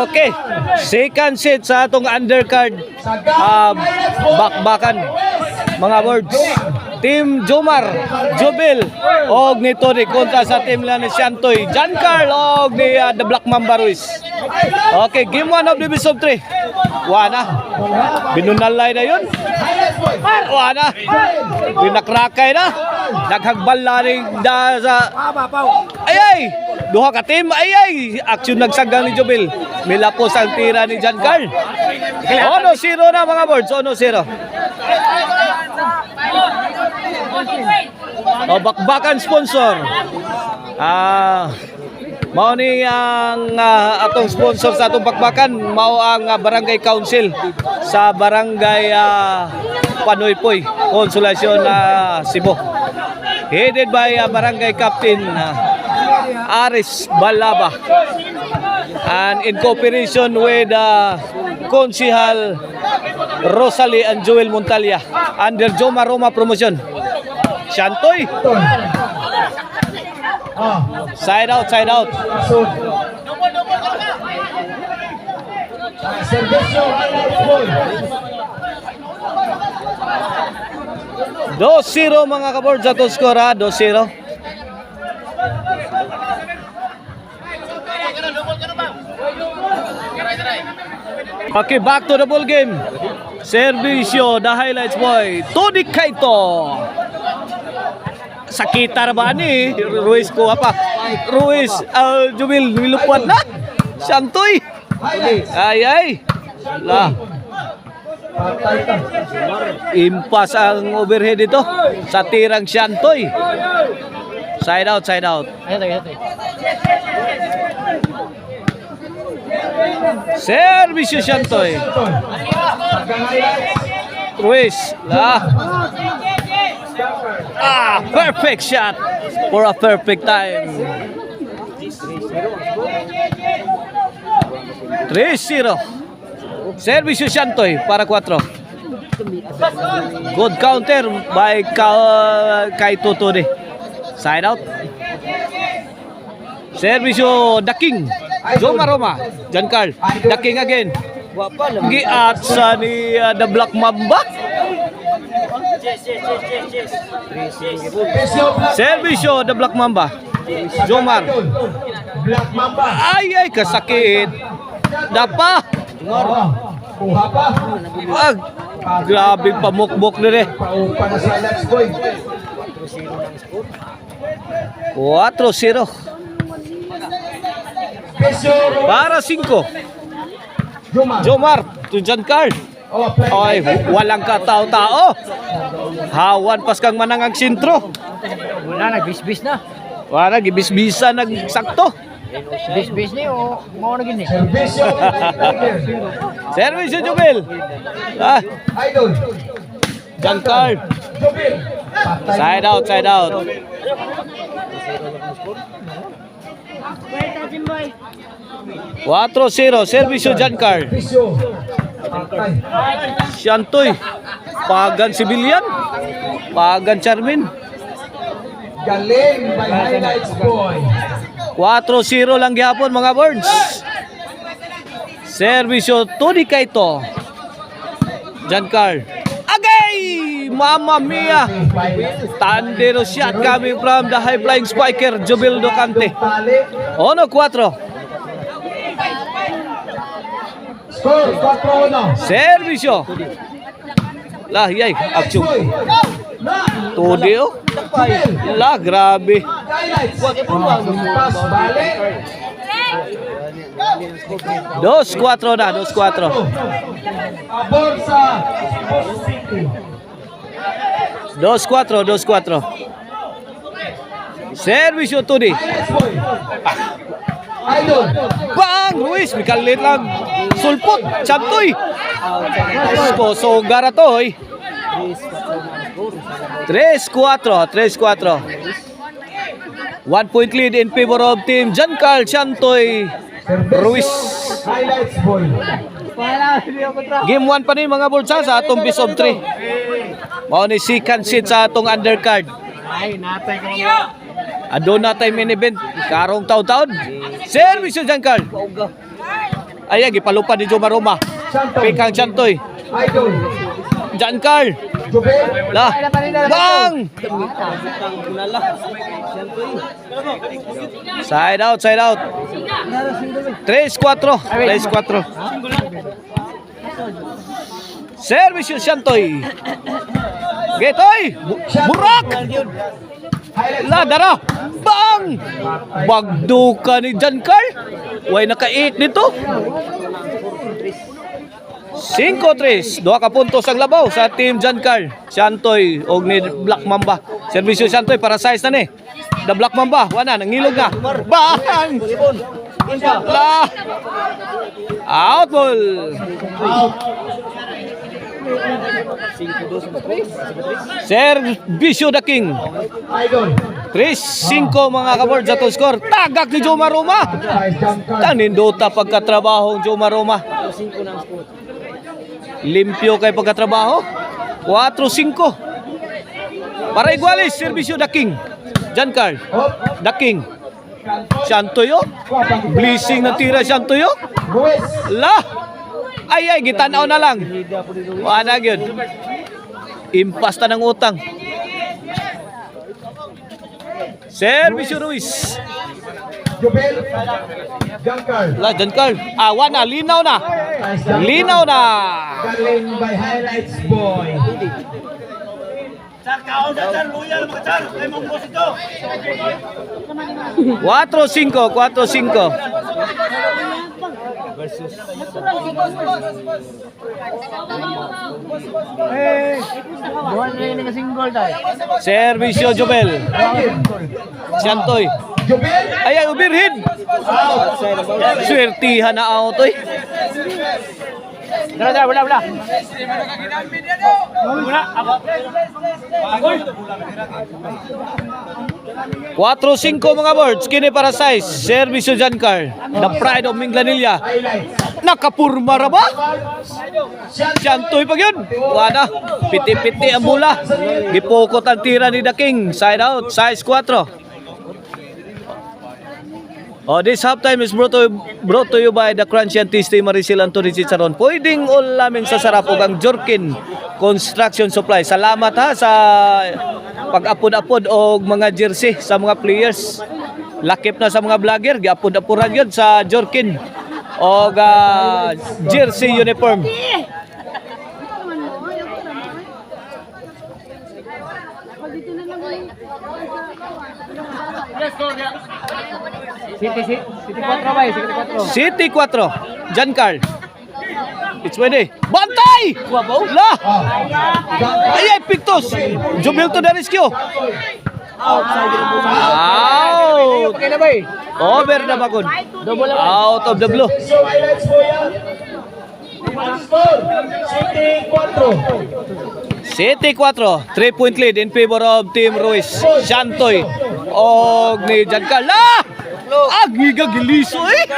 Okay, second set sa atong undercard. Bakbakan mga words. Team Jomar, Jubil og ni Tony kontra sa team ni Santoy, John Carl og ni The Black Mamba Ruiz. Okay, game 1 of Division 3. Wana. Binunalay na yun. Wana. Binakrakay na. Naghagbal na rin sa... Ay! Duha ka team. Ay! Action nagsagang ni Jubil. Milapos ang tira ni John Carl. 1-0 na mga boards. 1-0. Bakbakan sponsor. Mao ni ang atong sponsor sa atong bakbakan, mao ang Barangay Council sa Barangay Panoypoy, Consolacion Cebu. Headed by Barangay Captain Aris Balaba, and in cooperation with Konsihal Rosalie and Joel Montalia under Joma Roma Promotion. Santoy. Side out, side out. 2-0 mga kaboard sa to score, 2-0. Okay, back to the ball game. Servisyo, the highlights boy, Tony Kaito. Sakita ba ni Ruiz ko apa? Ruiz, Jubil nilupuan na. Santoy. Ay. La. Impas ang overhead ito sa tirang Santoy. Side out, side out. Servisyo Santoy. Ruiz, la. Perfect shot for a perfect time. 3-0. Servisyo Santoy para 4. Good counter by kay Tutudi. Side out. Servisyo Daking. Joma Roma. John Carl. Daking again. Giat sa ni The Black Mamba. Servisyo The Black Mamba. Jomar. Ay, kasakit. Dapa. Grabe pamukbok nila. 4-0. Para 5. Jomar to John Carl. Ay, walang katao-tao. Hawan pas kang manangang sintro. Wala, nagbisbis na. Wala, gibisbisa nagsakto. Bisbis ni o mo na gini. Servisyo Jubil. John Carl. Side out, side out. 4-0, servisyo John Carl. Santoy. Pagan Sibilian. Pagan Charmin. Galing by highlights boy. 4-0 lang gihapon mga boards. Servisyo Tony Kaito. John Carl. Agay! Mamma mia! Tandero shot coming from the high flying spiker Jubil Docante. 1-4. Score 4-1. Servisyo. Lah, yay, action. Tudio. Lah, grabe. Pass balik. 2-4 na, 2-4. Abor sa City. 2-4, 2-4. Servisyo Tudi. Highlights boy. Idol. Bang! Ruiz, mikalit lang. Sulpot, Santoy. So, gara to, hoy. 3-4, 3-4. 1 point lead in favor of team John Carl Santoy Ruiz. Highlights boy. Game 1 pa ni mga bulsa sa atong best of 3. Mao ni second seat sa atong undercard. Ay, natay ko. Adon na tayo main event. Karong taon-taon. Servisyo Giancarl. Ayan, gipalupad ni Jomar Roma. Santoy. Pikang Santoy. Idol. Giancarl. Jubel. Lah. Bang! Side out, side out. 3-4. 3-4. Servisyo Santoy. Getoy. Burak. La, dara. Bang! Bagdo ka ni Giancarl. Way naka-8 nito. 5-3. Duha ka puntos ang labaw sa team Giancarl. Santoy og ni Black Mamba. Servisyo Santoy para size na ni. The Black Mamba, wala nangilog na. Bang! La! Out ball. Out. Servisyo the King. Idol. 3-5 mga kaboard sa to score. Tagak ni Jomar Roma. Size Giancarl. Tanindota pagkatrabaho Jomar Roma. Limpyo kay pagkatrabaho. 4-5. Para igualis, servisyo the King. Giancarl. Hop. The King. Santoyo. Blessing ng tira Santoyo. Luis. La. Ay, gitanaw na lang. Wala yun. Impasta ng utang. Servisyo Ruiz. Jubel. Giancarl. La, Giancarl. Wala, linaw na. Size Giancarl. Linaw na. Galing by Highlights Boy. 4-5, 4-5. Buwan na yung single tayo. Servisyo Jobel. Santoy. Jubel. Ay, overhead. Swertihan na auto eh. Tara, wala. 4-5 mga boards. Kini para size. Servisyo Giancarl. The pride of Minglanilla. Highlights. Nakapurma ra ba? Santoy pag yun. Wala. Piti-piti ang bola. Gipukot ang tira ni The King. Side out. Size 4. This halftime is brought to you by the Crunchy and Tasty Maricel Anthony Chicharon. Pwedeng ulamin sa sarap ug ang Jorkin Construction Supply. Salamat ha sa pag-apod-apod og mga jersey sa mga players. Lakip na sa mga vlogger, giapod-apuran yun sa Jorkin og jersey uniform. City 4 ba? City 4. City 4. Giancarl. It's pwede. Bantay! La! Ay, Pictus! Jumil to the rescue. Out! Okay na ba eh? Over na bakod. Double up. Out of the blue. So highlights po yan. Score. City 4. City 4. 3-point lead in favor of Team Ruiz. Santoy. Og ni Giancarl. La! Agiga giliso eh.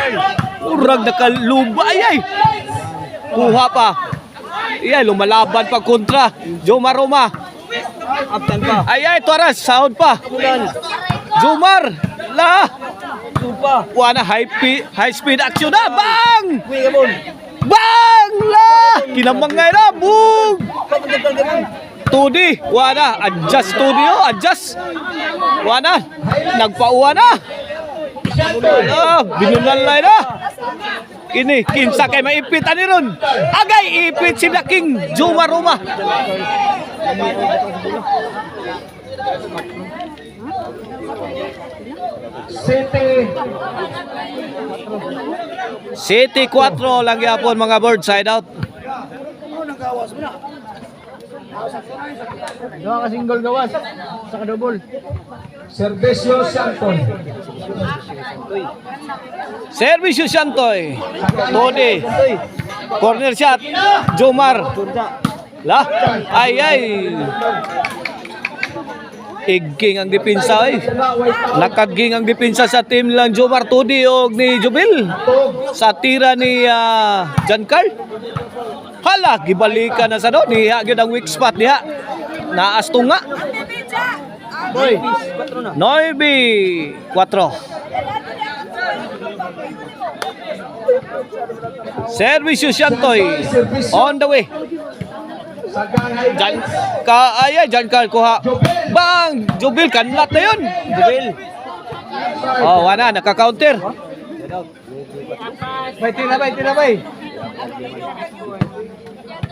Urag na kalubay ay. Kuha pa. Iya, lumalaban pa kontra. Jomar Roma. Ay, Torres. Sound pa. Jomar. La. Wana high speed action na. Bang! Bang! La. Kinamangay na. Boom! 2D. Wana. Adjust 2D. Adjust. Wana. Nagpauwa na. Binunalay na. Ini kinsa kay maipit ani ron. Agay ipit si The King Jomar Roma. City 4 lang yapon mga board side out. Doon ka single gawas. Saka double. Servisyo Santon. Servisyo Santoy. Todi. Corner shot. Jomar. La. Ay. Igking ang depensa ay. Nakaging ang depensa sa team lang Jomar Todi og ni Jubel. Sa tira ni Giancarl. Hala, gibalikan na sa doon. Niya gyud ang weak spot niya. Naas tunga. Boy. 9-4. Servisyo Shantoy. On the way. Jan Carl kuha. Bang! Jubil kanlat na yun. Jubil. Oh, wala naka-counter. Bay, tinabay.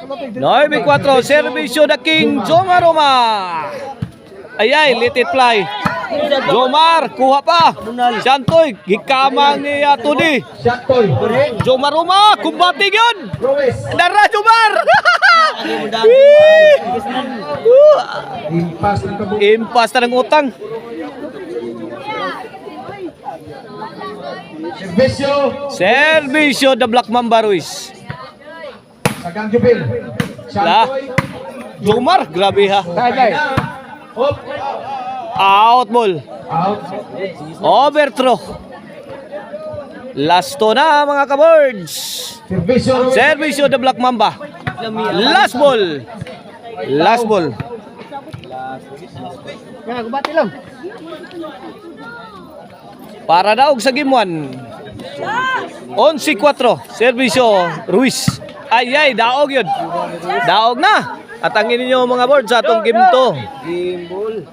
9-4, servisyo the King Jomar Roma. Ayay, let it fly. Jomar, kuha pa. Shantoy, gikamang ni Tudi. Shantoy. Jomar Roma, kumbating yun. Ruiz. Dara, Jomar. Impas ng kabuk. Impas na ng utang. Servisyo. Servisyo the Black Mamba Ruiz. Sagang Jubil. Shantoy. Jomar, grabe ha. Tay. Up. Out ball. Out. Overthrow. Lasto na mga ka-birds. Servisyo. Ruiz. Servisyo the Black Mamba. Last ball. Last ball. Kaya, gubati lang. Para daog sa game 1. 11-4. Servisyo Ruiz. Ay, daog yun. Daog na. At ang ninyo mga board sa atong game 2. Gimbal.